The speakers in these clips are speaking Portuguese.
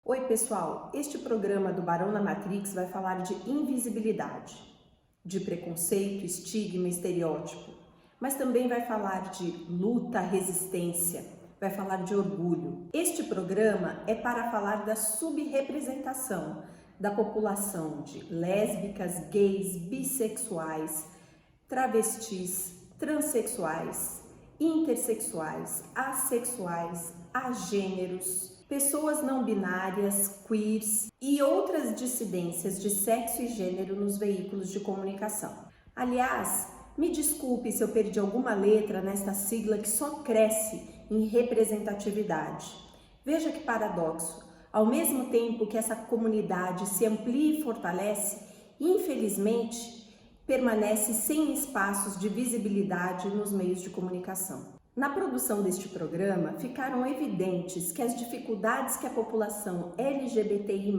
Oi, pessoal! Este programa do Barão na Matrix vai falar de invisibilidade, de preconceito, estigma, estereótipo, mas também vai falar de luta, resistência, vai falar de orgulho. Este programa é para falar da subrepresentação da população de lésbicas, gays, bissexuais, travestis, transexuais, intersexuais, assexuais, agêneros, pessoas não binárias, queers e outras dissidências de sexo e gênero nos veículos de comunicação. Aliás, me desculpe se eu perdi alguma letra nesta sigla que só cresce em representatividade. Veja que paradoxo. Ao mesmo tempo que essa comunidade se amplia e fortalece, infelizmente, permanece sem espaços de visibilidade nos meios de comunicação. Na produção deste programa, ficaram evidentes que as dificuldades que a população LGBTI+,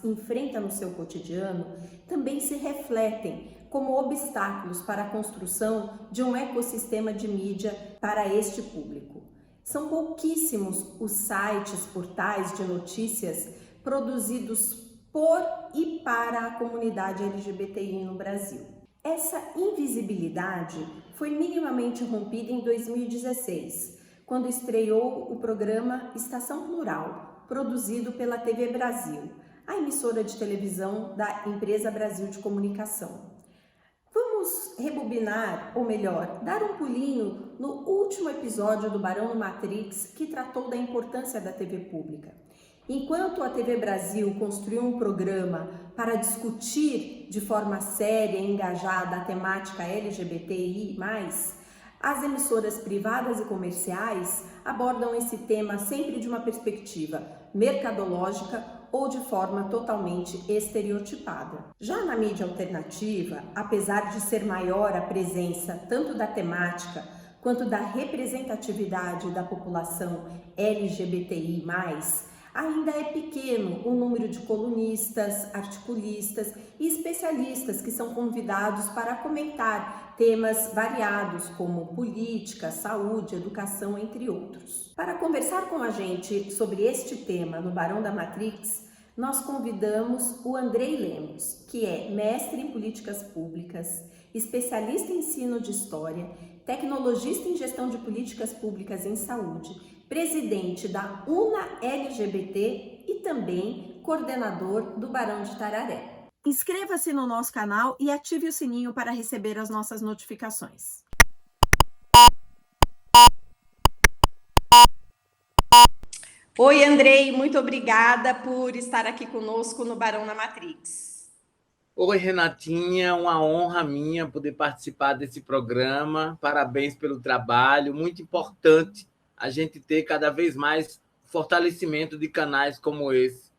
enfrenta no seu cotidiano também se refletem como obstáculos para a construção de um ecossistema de mídia para este público. São pouquíssimos os sites, portais de notícias produzidos por e para a comunidade LGBTI no Brasil. Essa invisibilidade foi minimamente rompida em 2016, quando estreou o programa Estação Plural, produzido pela TV Brasil, a emissora de televisão da Empresa Brasil de Comunicação. Vamos rebobinar, ou melhor, dar um pulinho no último episódio do Barão no Matrix, que tratou da importância da TV pública. Enquanto a TV Brasil construiu um programa para discutir de forma séria e engajada a temática LGBTI+, as emissoras privadas e comerciais abordam esse tema sempre de uma perspectiva mercadológica ou de forma totalmente estereotipada. Já na mídia alternativa, apesar de ser maior a presença tanto da temática quanto da representatividade da população LGBTI+, ainda é pequeno o número de colunistas, articulistas e especialistas que são convidados para comentar temas variados como política, saúde, educação, entre outros. Para conversar com a gente sobre este tema no Barão da Matrix, nós convidamos o Andrei Lemos, que é mestre em políticas públicas, especialista em ensino de história, tecnologista em gestão de políticas públicas em saúde, presidente da UNA LGBT e também coordenador do Barão de Tararé. Inscreva-se no nosso canal e ative o sininho para receber as nossas notificações. Oi, Andrei, muito obrigada por estar aqui conosco no Barão na Matrix. Oi, Renatinha, uma honra minha poder participar desse programa. Parabéns pelo trabalho, muito importante a gente ter cada vez mais fortalecimento de canais como esse.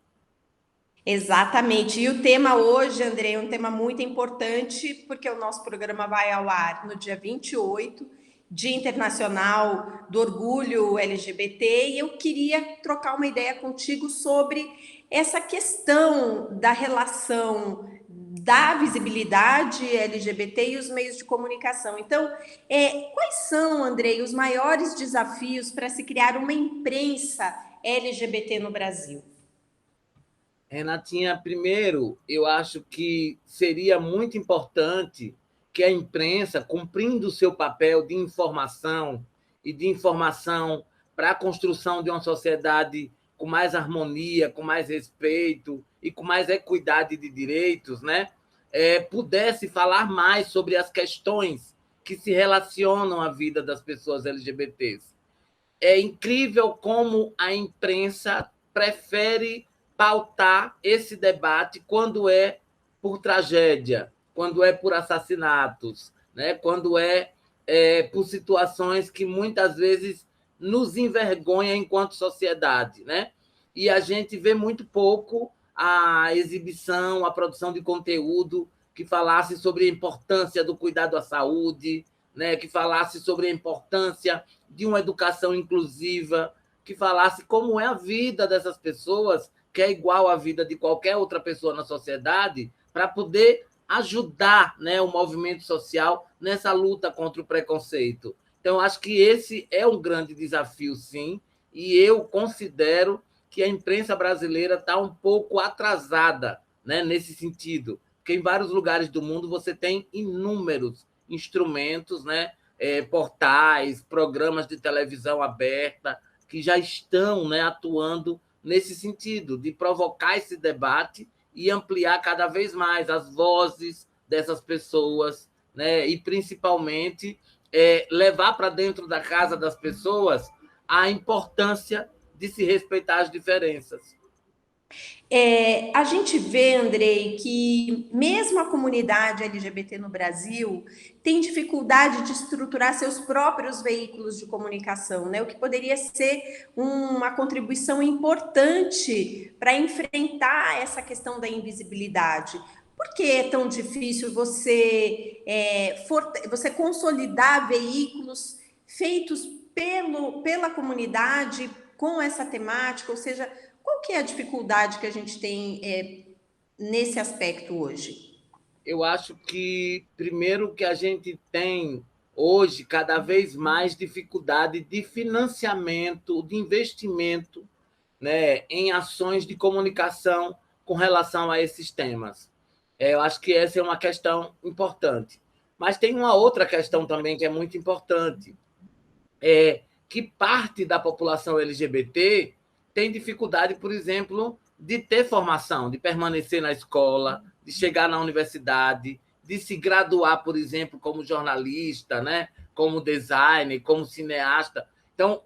Exatamente. E o tema hoje, Andrei, é um tema muito importante, porque o nosso programa vai ao ar no dia 28, Dia Internacional do Orgulho LGBT, e eu queria trocar uma ideia contigo sobre essa questão da relação da visibilidade LGBT e os meios de comunicação. Então, quais são, Andrei, os maiores desafios para se criar uma imprensa LGBT no Brasil? Renatinha, primeiro, eu acho que seria muito importante que a imprensa, cumprindo o seu papel de informação para a construção de uma sociedade com mais harmonia, com mais respeito e com mais equidade de direitos, né? Pudesse falar mais sobre as questões que se relacionam à vida das pessoas LGBTs. É incrível como a imprensa prefere pautar esse debate quando é por tragédia, quando é por assassinatos, né? Quando por situações que muitas vezes nos envergonha enquanto sociedade, né? E a gente vê muito pouco a exibição, a produção de conteúdo que falasse sobre a importância do cuidado à saúde, né? Que falasse sobre a importância de uma educação inclusiva, que falasse como é a vida dessas pessoas, que é igual à vida de qualquer outra pessoa na sociedade, para poder ajudar, né, o movimento social nessa luta contra o preconceito. Então, acho que esse é um grande desafio, sim, e eu considero que a imprensa brasileira está um pouco atrasada, né, nesse sentido, porque em vários lugares do mundo você tem inúmeros instrumentos, né, portais, programas de televisão aberta, que já estão, né, atuando nesse sentido, de provocar esse debate e ampliar cada vez mais as vozes dessas pessoas, né, e principalmente levar para dentro da casa das pessoas a importância de se respeitar as diferenças. A gente vê, Andrei, que mesmo a comunidade LGBT no Brasil tem dificuldade de estruturar seus próprios veículos de comunicação, né? O que poderia ser uma contribuição importante para enfrentar essa questão da invisibilidade. Por que é tão difícil você consolidar veículos feitos pela comunidade com essa temática? Ou seja, qual que é a dificuldade que a gente tem nesse aspecto hoje? Eu acho que, primeiro, que a gente tem hoje cada vez mais dificuldade de financiamento, de investimento, né, em ações de comunicação com relação a esses temas. Eu acho que essa é uma questão importante. Mas tem uma outra questão também que é muito importante, que parte da população LGBT tem dificuldade, por exemplo, de ter formação, de permanecer na escola, de chegar na universidade, de se graduar, por exemplo, como jornalista, né? Como designer, como cineasta. Então,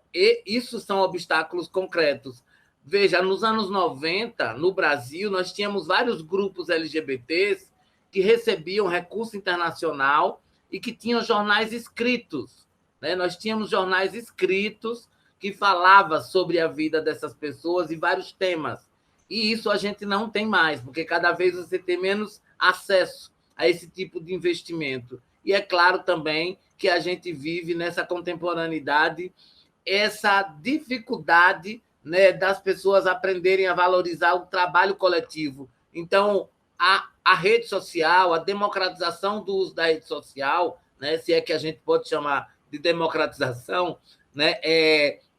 isso são obstáculos concretos. Veja, nos anos 90, no Brasil, nós tínhamos vários grupos LGBTs que recebiam recurso internacional e que tinham jornais escritos, né? Nós tínhamos jornais escritos que falavam sobre a vida dessas pessoas e vários temas. E isso a gente não tem mais, porque cada vez você tem menos acesso a esse tipo de investimento. E é claro também que a gente vive nessa contemporaneidade essa dificuldade, né, das pessoas aprenderem a valorizar o trabalho coletivo. Então, a rede social, a democratização do uso da rede social, né, se é que a gente pode chamar de democratização, né,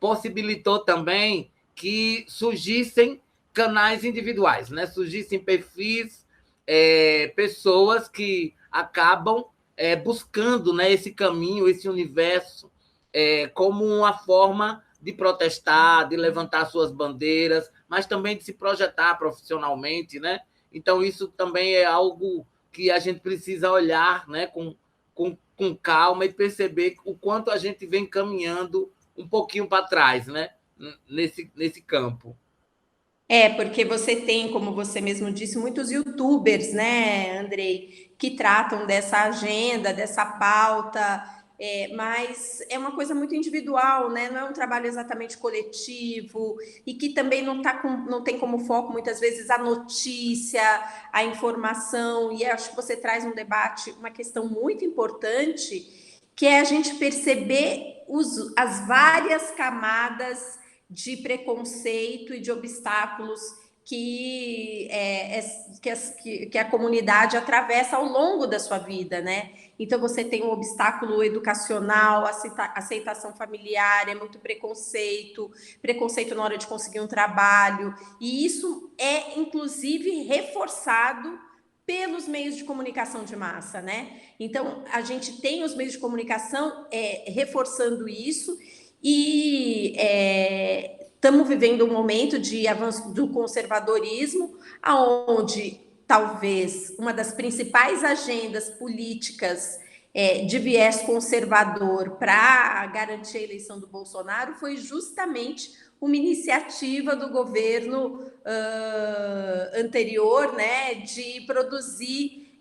possibilitou também que surgissem canais individuais, né, surgissem perfis, pessoas que acabam buscando, né, esse caminho, esse universo, como uma forma de protestar, de levantar suas bandeiras, mas também de se projetar profissionalmente, né? Então, isso também é algo que a gente precisa olhar, né, com calma e perceber o quanto a gente vem caminhando um pouquinho para trás, né, nesse campo. Porque você tem, como você mesmo disse, muitos youtubers, né, Andrei, que tratam dessa agenda, dessa pauta, mas é uma coisa muito individual, né? Não é um trabalho exatamente coletivo e que também não tem como foco muitas vezes a notícia, a informação. E acho que você traz um debate, uma questão muito importante, que é a gente perceber as várias camadas de preconceito e de obstáculos que a comunidade atravessa ao longo da sua vida, né? Então, você tem o obstáculo educacional, aceitação familiar, é muito preconceito na hora de conseguir um trabalho, e isso é, inclusive, reforçado pelos meios de comunicação de massa, né? Então, a gente tem os meios de comunicação reforçando isso, e estamos vivendo um momento de avanço do conservadorismo, aonde talvez uma das principais agendas políticas de viés conservador para garantir a eleição do Bolsonaro foi justamente uma iniciativa do governo anterior, né, de produzir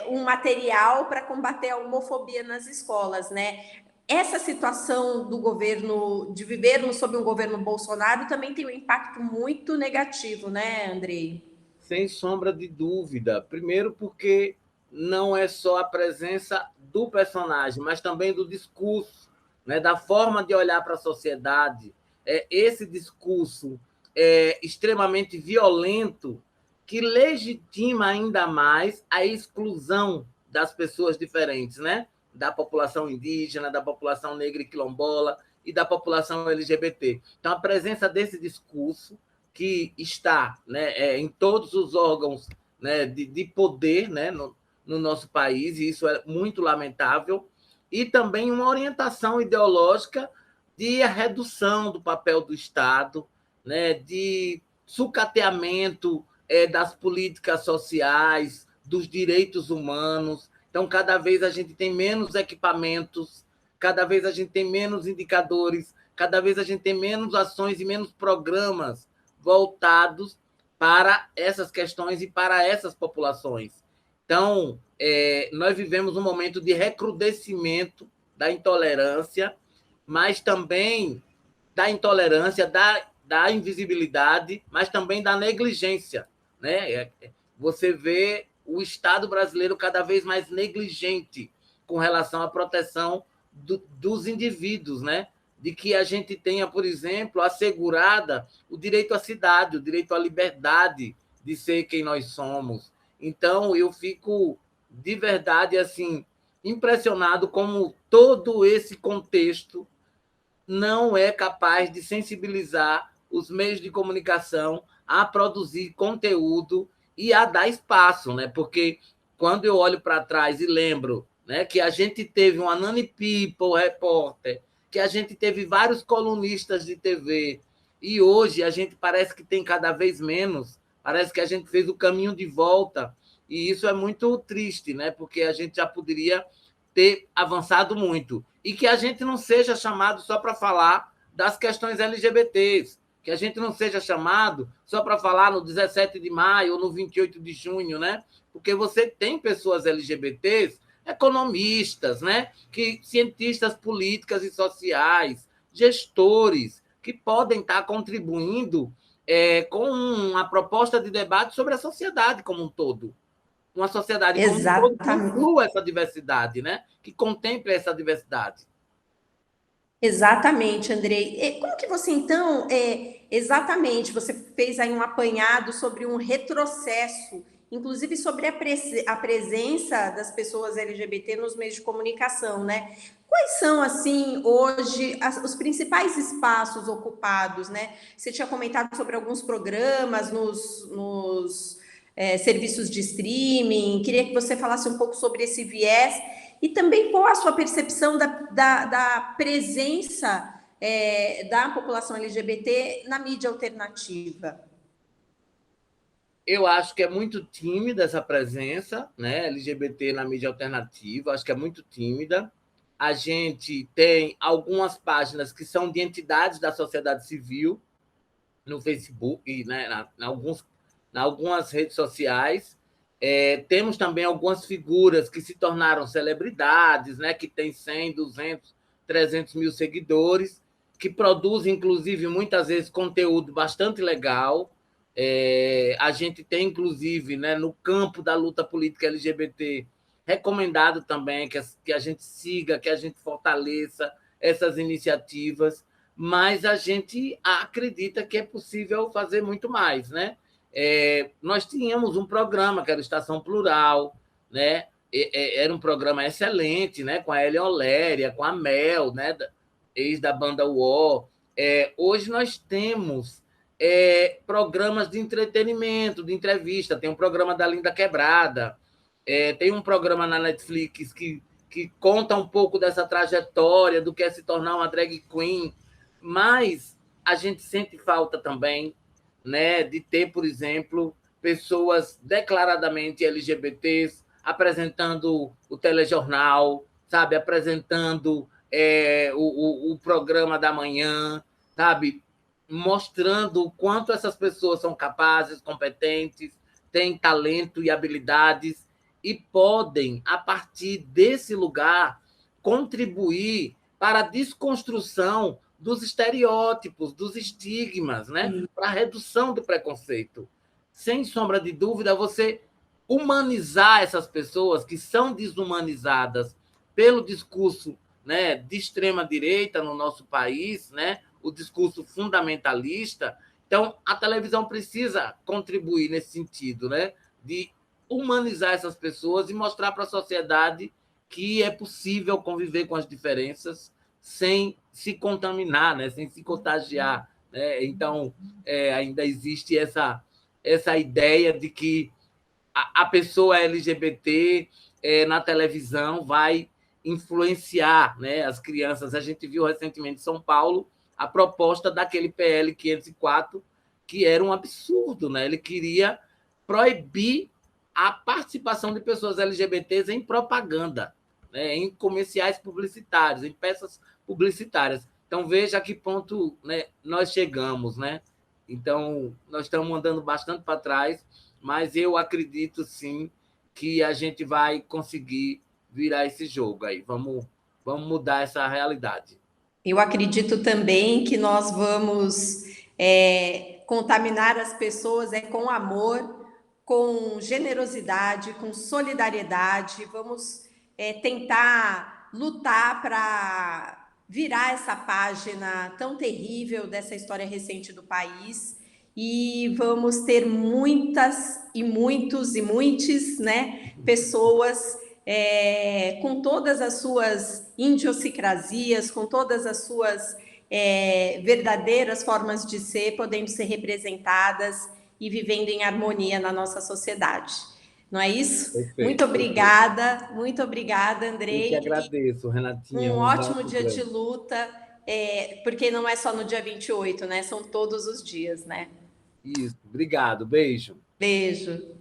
um material para combater a homofobia nas escolas, né? Essa situação do governo, de vivermos sob um governo Bolsonaro, também tem um impacto muito negativo, né, Andrei? Sem sombra de dúvida. Primeiro, porque não é só a presença do personagem, mas também do discurso, né, da forma de olhar para a sociedade. Esse discurso extremamente violento que legitima ainda mais a exclusão das pessoas diferentes, né? Da população indígena, da população negra e quilombola. e da população LGBT. Então, a presença desse discurso, que está, né, em todos os órgãos, né, de poder, né, no nosso país, e isso é muito lamentável, e também uma orientação ideológica de redução do papel do Estado, né, de sucateamento das políticas sociais, dos direitos humanos. Então, cada vez a gente tem menos equipamentos, cada vez a gente tem menos indicadores, cada vez a gente tem menos ações e menos programas voltados para essas questões e para essas populações. Então, nós vivemos um momento de recrudescimento da intolerância, mas também da intolerância, da invisibilidade, mas também da negligência, né? Você vê o Estado brasileiro cada vez mais negligente com relação à proteção dos indivíduos, né? De que a gente tenha, por exemplo, assegurada o direito à cidade, o direito à liberdade de ser quem nós somos. Então, eu fico de verdade assim impressionado como todo esse contexto não é capaz de sensibilizar os meios de comunicação a produzir conteúdo e a dar espaço, né? Porque quando eu olho para trás e lembro, né, que a gente teve uma Nani People, repórter, que a gente teve vários colunistas de TV, e hoje a gente parece que tem cada vez menos, parece que a gente fez o caminho de volta, e isso é muito triste, né? Porque a gente já poderia ter avançado muito. E que a gente não seja chamado só para falar das questões LGBTs, que a gente não seja chamado só para falar no 17 de maio ou no 28 de junho, né? Porque você tem pessoas LGBTs, economistas, né? Cientistas políticas e sociais, gestores, que podem estar contribuindo com uma proposta de debate sobre a sociedade como um todo. Uma sociedade como um todo que Exatamente. inclua essa diversidade, né? Que contemple essa diversidade. Exatamente, Andrei. E como que você, então, exatamente, você fez aí um apanhado sobre um retrocesso, inclusive sobre a presença das pessoas LGBT nos meios de comunicação, né? Quais são, assim, hoje, os principais espaços ocupados, né? Você tinha comentado sobre alguns programas nos serviços de streaming, queria que você falasse um pouco sobre esse viés e também qual a sua percepção da presença da população LGBT na mídia alternativa. Eu acho que é muito tímida essa presença, né, LGBT na mídia alternativa, acho que é muito tímida. A gente tem algumas páginas que são de entidades da sociedade civil no Facebook e, né, em algumas redes sociais. Temos também algumas figuras que se tornaram celebridades, né, que têm 100, 200, 300 mil seguidores, que produzem, inclusive, muitas vezes, conteúdo bastante legal. A gente tem, inclusive, né, no campo da luta política LGBT, recomendado também que a gente siga, que a gente fortaleça essas iniciativas, mas a gente acredita que é possível fazer muito mais, né? Nós tínhamos um programa que era Estação Plural, né? Era um programa excelente, né? Com a Elia Oléria, com a Mel, né? Ex da banda UO. Hoje nós temos programas de entretenimento, de entrevista. Tem um programa da Linda Quebrada, tem um programa na Netflix que conta um pouco dessa trajetória do que é se tornar uma drag queen, mas a gente sente falta também, né, de ter, por exemplo, pessoas declaradamente LGBTs apresentando o telejornal, sabe, apresentando o programa da manhã, sabe, mostrando o quanto essas pessoas são capazes, competentes, têm talento e habilidades e podem, a partir desse lugar, contribuir para a desconstrução dos estereótipos, dos estigmas, né? Para a redução do preconceito. Sem sombra de dúvida, você humanizar essas pessoas que são desumanizadas pelo discurso, né, de extrema-direita no nosso país, né? O discurso fundamentalista. Então, a televisão precisa contribuir nesse sentido, né? De humanizar essas pessoas e mostrar para a sociedade que é possível conviver com as diferenças sem se contaminar, né? Sem se contagiar. Né? Então, ainda existe essa ideia de que a pessoa LGBT na televisão vai influenciar, né, as crianças. A gente viu recentemente em São Paulo a proposta daquele PL 504, que era um absurdo. Né? Ele queria proibir a participação de pessoas LGBTs em propaganda, né, em comerciais publicitários, em peças publicitárias. Então, veja a que ponto, né, nós chegamos. Né? Então, nós estamos andando bastante para trás, mas eu acredito, sim, que a gente vai conseguir virar esse jogo aí. Vamos mudar essa realidade. Eu acredito também que nós vamos contaminar as pessoas com amor, com generosidade, com solidariedade. Vamos tentar lutar para virar essa página tão terrível dessa história recente do país. E vamos ter muitas e muitos e muitas, né, pessoas com todas as suas idiosincrasias, com todas as suas verdadeiras formas de ser, podendo ser representadas e vivendo em harmonia na nossa sociedade. Não é isso? Perfeito, Muito obrigada, Andrei. Eu que agradeço, Renatinha. Um ótimo dia grande. de luta, porque não é só no dia 28, né? São todos os dias, né? Isso, obrigado, beijo. Beijo.